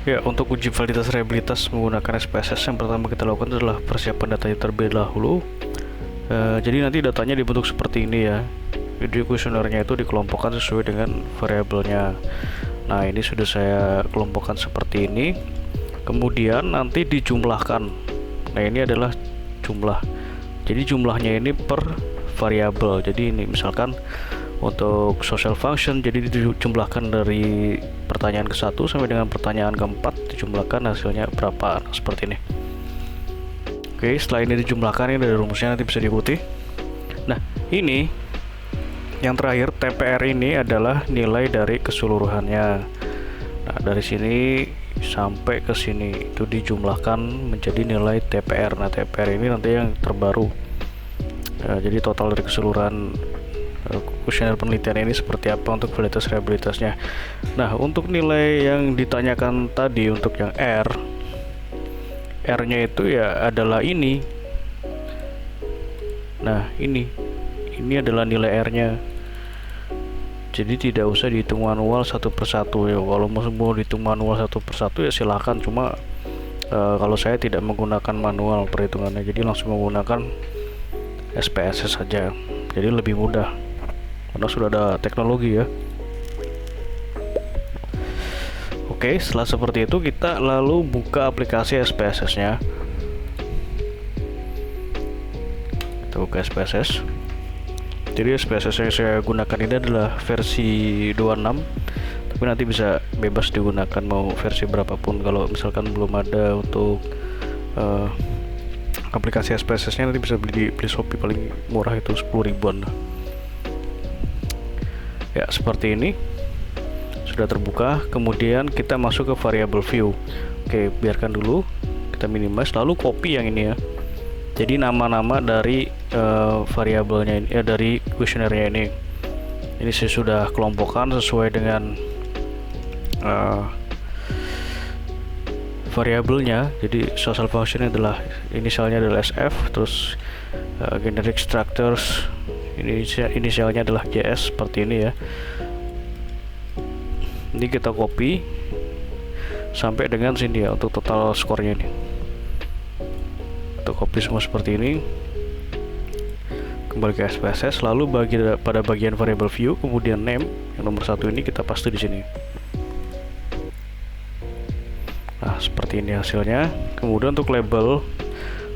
Ya, untuk uji validitas reliabilitas menggunakan SPSS, yang pertama kita lakukan adalah persiapan datanya terlebih dahulu. Jadi nanti datanya dibentuk seperti ini ya. Jadi kuesionernya itu dikelompokkan sesuai dengan variabelnya. Nah, ini sudah saya kelompokkan seperti ini. Kemudian nanti dijumlahkan. Nah, ini adalah jumlah. Jadi jumlahnya ini per variabel. Jadi ini misalkan untuk social function, jadi dijumlahkan dari pertanyaan ke-1 sampai dengan pertanyaan ke-4, dijumlahkan hasilnya berapa. Nah, seperti ini. Oke, setelah ini dijumlahkan, ini dari rumusnya nanti bisa diikuti. Nah, ini yang terakhir, TPR ini adalah nilai dari keseluruhannya. Nah, dari sini sampai ke sini itu dijumlahkan menjadi nilai TPR. Nah, TPR ini nanti yang terbaru. Jadi total dari keseluruhan kuesioner penelitian ini seperti apa untuk validitas reliabilitasnya. Nah, untuk nilai yang ditanyakan tadi untuk yang R-nya itu ya adalah ini. Nah, ini adalah nilai R-nya. Jadi tidak usah dihitung manual satu persatu ya. Kalau mau dihitung manual satu persatu ya silahkan. Cuma kalau saya tidak menggunakan manual perhitungannya, jadi langsung menggunakan SPSS saja. Jadi lebih mudah karena sudah ada teknologi ya. Oke, setelah seperti itu kita lalu buka aplikasi SPSS-nya. Kita buka SPSS. Jadi SPSS yang saya gunakan ini adalah versi 26, tapi nanti bisa bebas digunakan mau versi berapapun. Kalau misalkan belum ada untuk aplikasi SPSS-nya, nanti bisa beli Shopee, paling murah itu 10 ribuan. Ya, seperti ini sudah terbuka. Kemudian kita masuk ke variable view. Oke, biarkan dulu, kita minimize, lalu copy yang ini ya. Jadi nama-nama dari variabelnya ini, dari kuesionernya ini saya sudah kelompokkan sesuai dengan variabelnya. Jadi social function adalah inisialnya adalah SF, terus generic structures inisialnya adalah JS, seperti ini ya. Ini kita copy sampai dengan sini ya untuk total skornya ini. Kita copy semua seperti ini, kembali ke SPSS, lalu pada bagian variable view, kemudian name yang nomor 1 ini kita paste di sini. Nah, seperti ini hasilnya. Kemudian untuk label,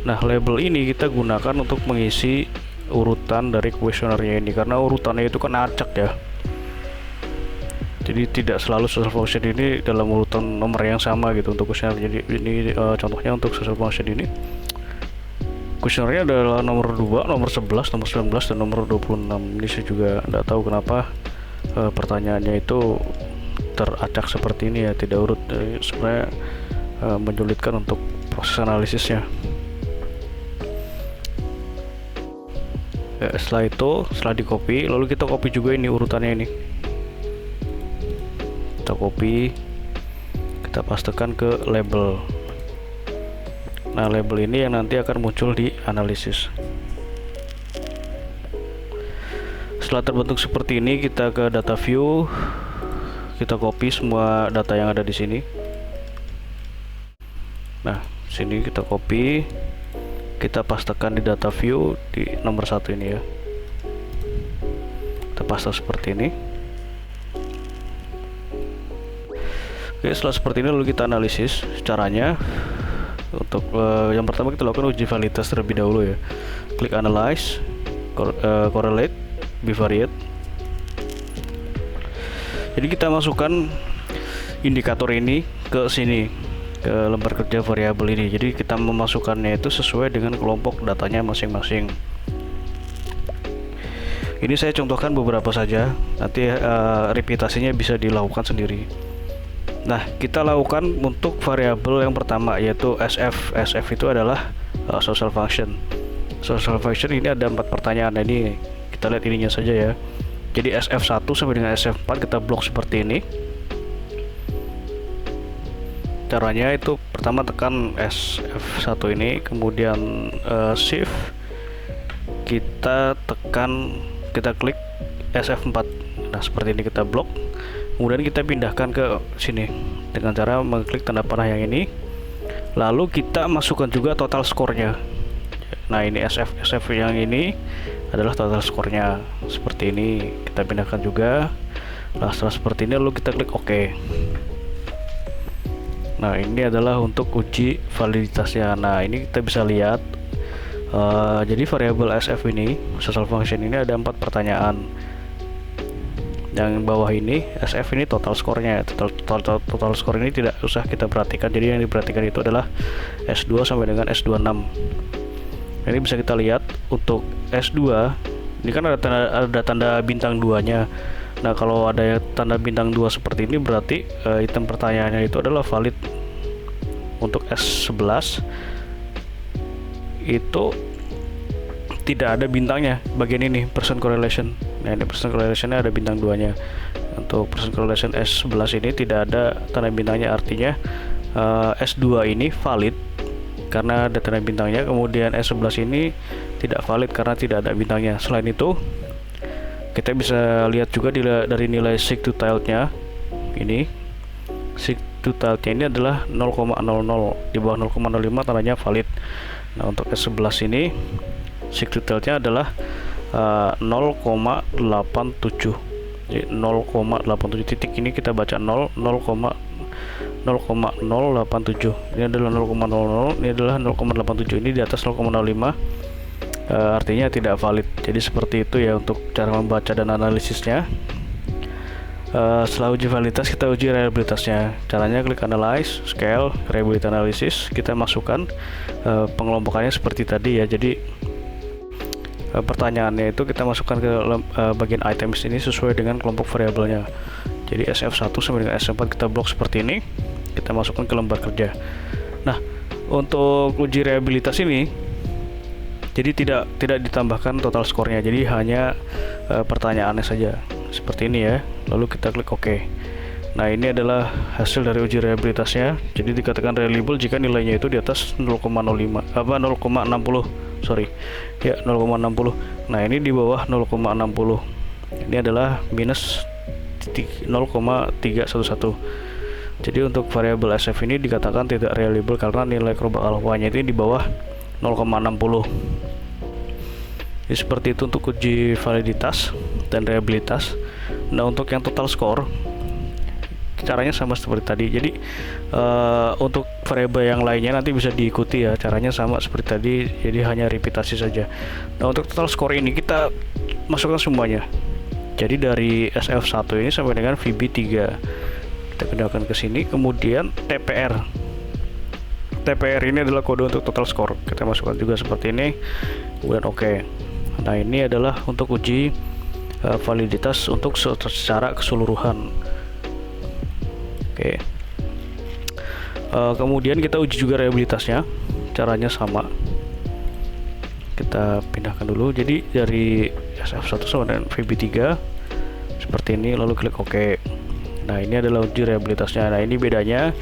nah label ini kita gunakan untuk mengisi urutan dari kuesionernya ini, karena urutannya itu kan acak ya. Jadi tidak selalu social function ini dalam urutan nomor yang sama gitu untuk kuesioner. Jadi ini contohnya untuk social function ini. Kuesionernya adalah nomor 2, nomor 11, nomor 19, dan nomor 26. Ini saya juga tidak tahu kenapa pertanyaannya itu teracak seperti ini ya, tidak urut. Sebenarnya menyulitkan untuk proses analisisnya. Setelah itu, setelah di copy, lalu kita copy juga ini urutannya ini. Kita copy, kita pastekan ke label. Nah, label ini yang nanti akan muncul di analisis. Setelah terbentuk seperti ini, kita ke data view, kita copy semua data yang ada di sini. Nah, sini kita copy, kita pastekan di data view di nomor 1 ini ya. Kita paste seperti ini. Oke, setelah seperti ini lalu kita analisis caranya. Untuk yang pertama kita lakukan uji validitas terlebih dahulu ya. Klik analyze, correlate, bivariate. Jadi kita masukkan indikator ini ke sini, ke lembar kerja variabel ini. Jadi kita memasukkannya itu sesuai dengan kelompok datanya masing-masing. Ini saya contohkan beberapa saja, nanti repitasinya bisa dilakukan sendiri. Nah, kita lakukan untuk variabel yang pertama yaitu SF. SF itu adalah social function. Social function ini ada 4 pertanyaan. Nah, ini kita lihat ininya saja ya. Jadi SF1 sampai dengan SF4 kita blok seperti ini. Caranya itu pertama tekan SF1 ini, kemudian shift, kita klik SF4. Nah, seperti ini kita blok. Kemudian kita pindahkan ke sini dengan cara mengklik tanda panah yang ini. Lalu kita masukkan juga total skornya. Nah, ini SF yang ini adalah total skornya. Seperti ini, kita pindahkan juga. Nah, setelah seperti ini lalu kita klik OK. Nah, ini adalah untuk uji validitasnya. Nah, ini kita bisa lihat. Jadi variabel SF ini, social function ini ada 4 pertanyaan. Yang bawah ini SF ini total skornya. Total skor ini tidak usah kita perhatikan. Jadi yang diperhatikan itu adalah S2 sampai dengan S26. Ini bisa kita lihat untuk S2 ini kan ada tanda bintang 2-nya. Nah, kalau ada tanda bintang 2 seperti ini berarti item pertanyaannya itu adalah valid. Untuk S11 itu tidak ada bintangnya bagian ini, person correlation. Nah, ini person correlation-nya ada bintang 2-nya. Untuk person correlation S11 ini tidak ada tanda bintangnya, artinya S2 ini valid karena ada tanda bintangnya, kemudian S11 ini tidak valid karena tidak ada bintangnya. Selain itu, kita bisa lihat juga dari nilai seek to tilt-nya. Ini seek to tilt-nya ini adalah 0,00, di bawah 0,05 tandanya valid. Nah, untuk S11 ini seek to tilt-nya adalah 0,87. Jadi 0,87 titik ini kita baca 0,087. Ini adalah 0,00, ini adalah 0,87. Ini di atas 0,05. Artinya tidak valid. Jadi seperti itu ya untuk cara membaca dan analisisnya. Setelah uji validitas, kita uji reliabilitasnya. Caranya klik analyze, scale, reliability analysis. Kita masukkan pengelompokannya seperti tadi ya. Jadi pertanyaannya itu kita masukkan ke bagian items ini sesuai dengan kelompok variabelnya. Jadi SF1 sampai dengan SF4 kita blok seperti ini. Kita masukkan ke lembar kerja. Nah, untuk uji reliabilitas ini jadi tidak ditambahkan total skornya. Jadi hanya pertanyaannya saja. Seperti ini ya. Lalu kita klik OK. Nah, ini adalah hasil dari uji reliabilitasnya. Jadi dikatakan reliable jika nilainya itu di atas 0,05 0,60. Sorry. Ya, 0,60. Nah, ini di bawah 0,60. Ini adalah minus 0,311. Jadi untuk variabel SF ini dikatakan tidak reliable karena nilai kelompok alfanya itu di bawah 0,60. Jadi seperti itu untuk uji validitas dan reliabilitas. Nah, untuk yang total score caranya sama seperti tadi. Jadi untuk variabel yang lainnya nanti bisa diikuti ya, caranya sama seperti tadi, jadi hanya repetisi saja. Nah, untuk total score ini kita masukkan semuanya. Jadi dari SF1 ini sampai dengan VB3 kita pindahkan ke sini. Kemudian TPR ini adalah kode untuk total score, kita masukkan juga seperti ini, kemudian OK. Nah, ini adalah untuk uji validitas untuk secara keseluruhan. Oke. Kemudian kita uji juga reliabilitasnya. Caranya sama. Kita pindahkan dulu. Jadi dari SF1 sama dengan VB3 seperti ini, lalu klik OK. Nah, ini adalah uji reliabilitasnya. Nah, ini bedanya.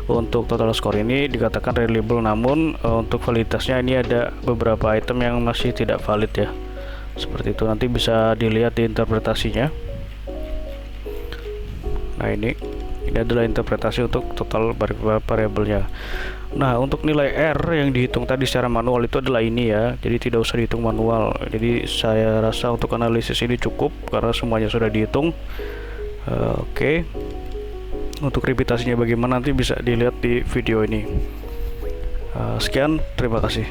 Untuk total score ini dikatakan reliable, namun untuk validitasnya ini ada beberapa item yang masih tidak valid ya. Seperti itu, nanti bisa dilihat di interpretasinya. Nah, ini adalah interpretasi untuk total variabelnya. Nah, untuk nilai R yang dihitung tadi secara manual itu adalah ini ya. Jadi tidak usah dihitung manual. Jadi saya rasa untuk analisis ini cukup karena semuanya sudah dihitung. Oke. Untuk repetasinya bagaimana nanti bisa dilihat di video ini. Sekian, terima kasih.